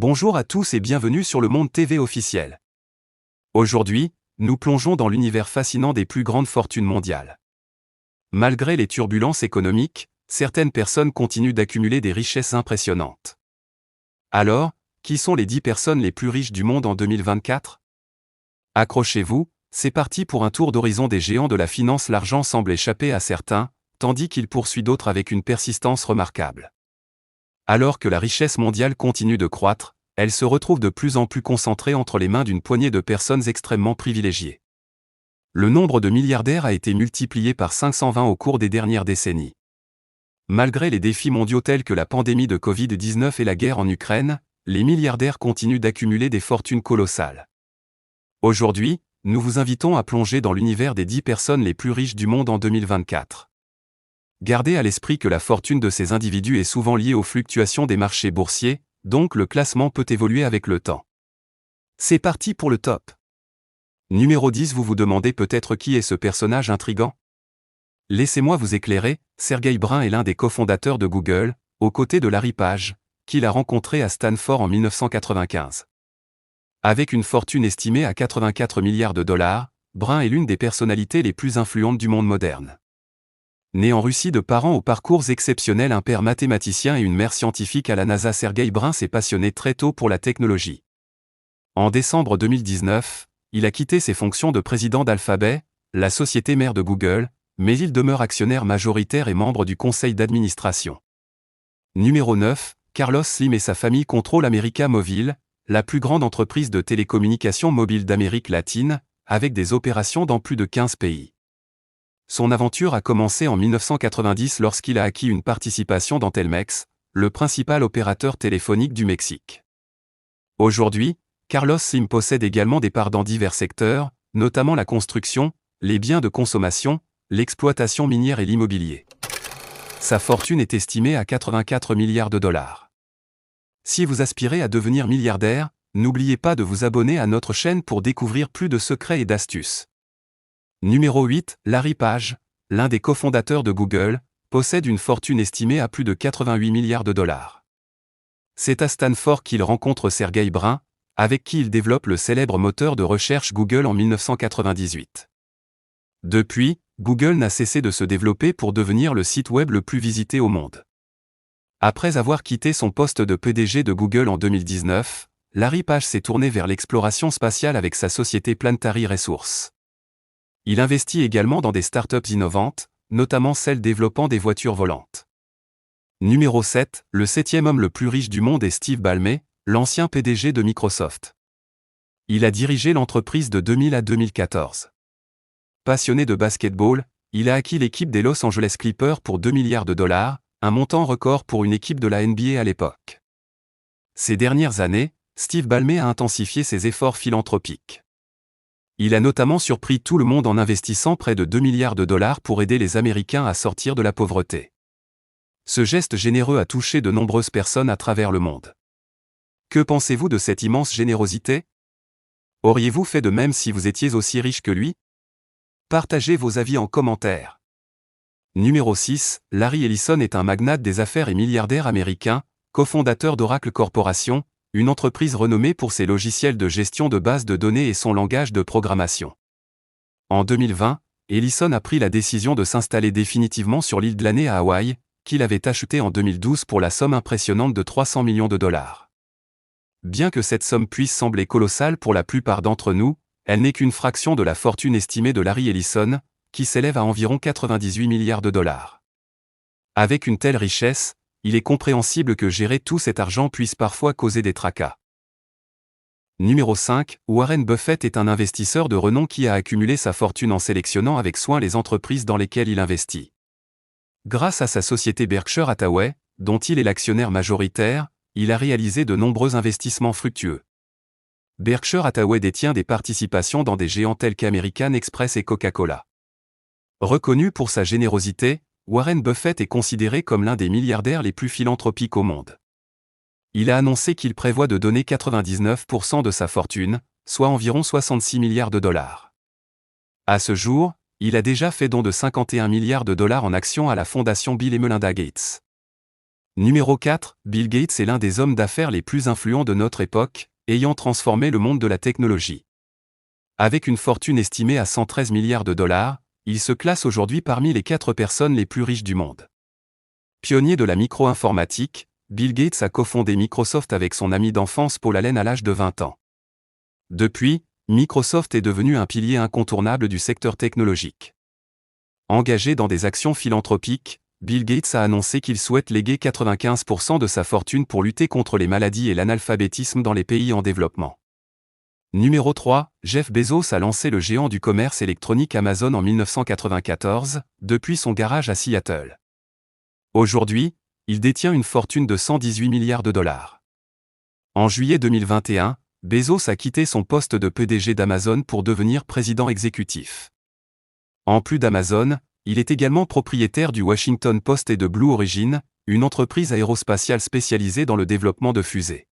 Bonjour à tous et bienvenue sur le Monde TV officiel. Aujourd'hui, nous plongeons dans l'univers fascinant des plus grandes fortunes mondiales. Malgré les turbulences économiques, certaines personnes continuent d'accumuler des richesses impressionnantes. Alors, qui sont les 10 personnes les plus riches du monde en 2024 ? Accrochez-vous, c'est parti pour un tour d'horizon des géants de la finance. L'argent semble échapper à certains, tandis qu'il poursuit d'autres avec une persistance remarquable. Alors que la richesse mondiale continue de croître, elle se retrouve de plus en plus concentrée entre les mains d'une poignée de personnes extrêmement privilégiées. Le nombre de milliardaires a été multiplié par 520 au cours des dernières décennies. Malgré les défis mondiaux tels que la pandémie de Covid-19 et la guerre en Ukraine, les milliardaires continuent d'accumuler des fortunes colossales. Aujourd'hui, nous vous invitons à plonger dans l'univers des 10 personnes les plus riches du monde en 2024. Gardez à l'esprit que la fortune de ces individus est souvent liée aux fluctuations des marchés boursiers, donc le classement peut évoluer avec le temps. C'est parti pour le top. Numéro 10. Vous vous demandez peut-être qui est ce personnage intrigant ? Laissez-moi vous éclairer, Sergey Brin est l'un des cofondateurs de Google, aux côtés de Larry Page, qu'il a rencontré à Stanford en 1995. Avec une fortune estimée à 84 milliards de dollars, Brin est l'une des personnalités les plus influentes du monde moderne. Né en Russie de parents aux parcours exceptionnels, un père mathématicien et une mère scientifique à la NASA, Sergey Brin s'est passionné très tôt pour la technologie. En décembre 2019, il a quitté ses fonctions de président d'Alphabet, la société mère de Google, mais il demeure actionnaire majoritaire et membre du conseil d'administration. Numéro 9. Carlos Slim et sa famille contrôlent América Móvil, la plus grande entreprise de télécommunications mobiles d'Amérique latine, avec des opérations dans plus de 15 pays. Son aventure a commencé en 1990 lorsqu'il a acquis une participation dans Telmex, le principal opérateur téléphonique du Mexique. Aujourd'hui, Carlos Slim possède également des parts dans divers secteurs, notamment la construction, les biens de consommation, l'exploitation minière et l'immobilier. Sa fortune est estimée à 84 milliards de dollars. Si vous aspirez à devenir milliardaire, n'oubliez pas de vous abonner à notre chaîne pour découvrir plus de secrets et d'astuces. Numéro 8. Larry Page, l'un des cofondateurs de Google, possède une fortune estimée à plus de 88 milliards de dollars. C'est à Stanford qu'il rencontre Sergey Brin, avec qui il développe le célèbre moteur de recherche Google en 1998. Depuis, Google n'a cessé de se développer pour devenir le site web le plus visité au monde. Après avoir quitté son poste de PDG de Google en 2019, Larry Page s'est tourné vers l'exploration spatiale avec sa société Planetary Resources. Il investit également dans des startups innovantes, notamment celles développant des voitures volantes. Numéro 7. Le 7e homme le plus riche du monde est Steve Ballmer, l'ancien PDG de Microsoft. Il a dirigé l'entreprise de 2000 à 2014. Passionné de basketball, il a acquis l'équipe des Los Angeles Clippers pour 2 milliards de dollars, un montant record pour une équipe de la NBA à l'époque. Ces dernières années, Steve Ballmer a intensifié ses efforts philanthropiques. Il a notamment surpris tout le monde en investissant près de 2 milliards de dollars pour aider les Américains à sortir de la pauvreté. Ce geste généreux a touché de nombreuses personnes à travers le monde. Que pensez-vous de cette immense générosité ? Auriez-vous fait de même si vous étiez aussi riche que lui ? Partagez vos avis en commentaire. Numéro 6. Larry Ellison est un magnate des affaires et milliardaire américain, cofondateur d'Oracle Corporation, une entreprise renommée pour ses logiciels de gestion de bases de données et son langage de programmation. En 2020, Ellison a pris la décision de s'installer définitivement sur l'île de l'année à Hawaï, qu'il avait achetée en 2012 pour la somme impressionnante de 300 millions de dollars. Bien que cette somme puisse sembler colossale pour la plupart d'entre nous, elle n'est qu'une fraction de la fortune estimée de Larry Ellison, qui s'élève à environ 98 milliards de dollars. Avec une telle richesse, il est compréhensible que gérer tout cet argent puisse parfois causer des tracas. Numéro 5. Warren Buffett est un investisseur de renom qui a accumulé sa fortune en sélectionnant avec soin les entreprises dans lesquelles il investit. Grâce à sa société Berkshire Hathaway, dont il est l'actionnaire majoritaire, il a réalisé de nombreux investissements fructueux. Berkshire Hathaway détient des participations dans des géants tels qu'American Express et Coca-Cola. Reconnu pour sa générosité, Warren Buffett est considéré comme l'un des milliardaires les plus philanthropiques au monde. Il a annoncé qu'il prévoit de donner 99% de sa fortune, soit environ 66 milliards de dollars. À ce jour, il a déjà fait don de 51 milliards de dollars en actions à la fondation Bill et Melinda Gates. Numéro 4, Bill Gates est l'un des hommes d'affaires les plus influents de notre époque, ayant transformé le monde de la technologie. Avec une fortune estimée à 113 milliards de dollars, il se classe aujourd'hui parmi les 4 personnes les plus riches du monde. Pionnier de la micro-informatique, Bill Gates a cofondé Microsoft avec son ami d'enfance Paul Allen à l'âge de 20 ans. Depuis, Microsoft est devenu un pilier incontournable du secteur technologique. Engagé dans des actions philanthropiques, Bill Gates a annoncé qu'il souhaite léguer 95% de sa fortune pour lutter contre les maladies et l'analphabétisme dans les pays en développement. Numéro 3, Jeff Bezos a lancé le géant du commerce électronique Amazon en 1994, depuis son garage à Seattle. Aujourd'hui, il détient une fortune de 118 milliards de dollars. En juillet 2021, Bezos a quitté son poste de PDG d'Amazon pour devenir président exécutif. En plus d'Amazon, il est également propriétaire du Washington Post et de Blue Origin, une entreprise aérospatiale spécialisée dans le développement de fusées.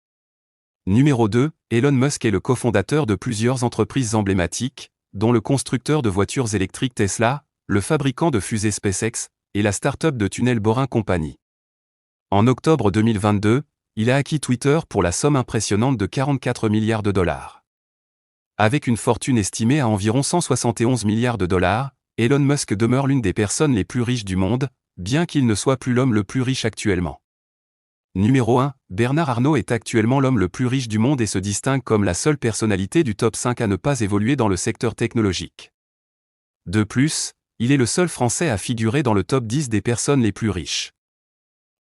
Numéro 2, Elon Musk est le cofondateur de plusieurs entreprises emblématiques, dont le constructeur de voitures électriques Tesla, le fabricant de fusées SpaceX, et la start-up de tunnels Boring Company. En octobre 2022, il a acquis Twitter pour la somme impressionnante de 44 milliards de dollars. Avec une fortune estimée à environ 171 milliards de dollars, Elon Musk demeure l'une des personnes les plus riches du monde, bien qu'il ne soit plus l'homme le plus riche actuellement. Numéro 1, Bernard Arnault est actuellement l'homme le plus riche du monde et se distingue comme la seule personnalité du top 5 à ne pas évoluer dans le secteur technologique. De plus, il est le seul Français à figurer dans le top 10 des personnes les plus riches.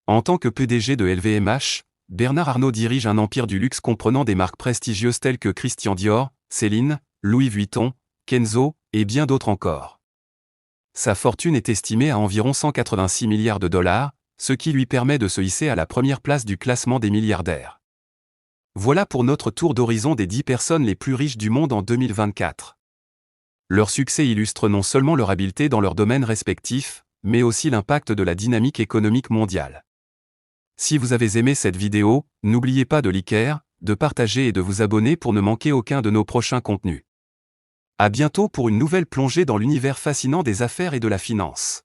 En tant que PDG de LVMH, Bernard Arnault dirige un empire du luxe comprenant des marques prestigieuses telles que Christian Dior, Céline, Louis Vuitton, Kenzo, et bien d'autres encore. Sa fortune est estimée à environ 186 milliards de dollars, ce qui lui permet de se hisser à la première place du classement des milliardaires. Voilà pour notre tour d'horizon des 10 personnes les plus riches du monde en 2024. Leur succès illustre non seulement leur habileté dans leurs domaines respectifs, mais aussi l'impact de la dynamique économique mondiale. Si vous avez aimé cette vidéo, n'oubliez pas de liker, de partager et de vous abonner pour ne manquer aucun de nos prochains contenus. À bientôt pour une nouvelle plongée dans l'univers fascinant des affaires et de la finance.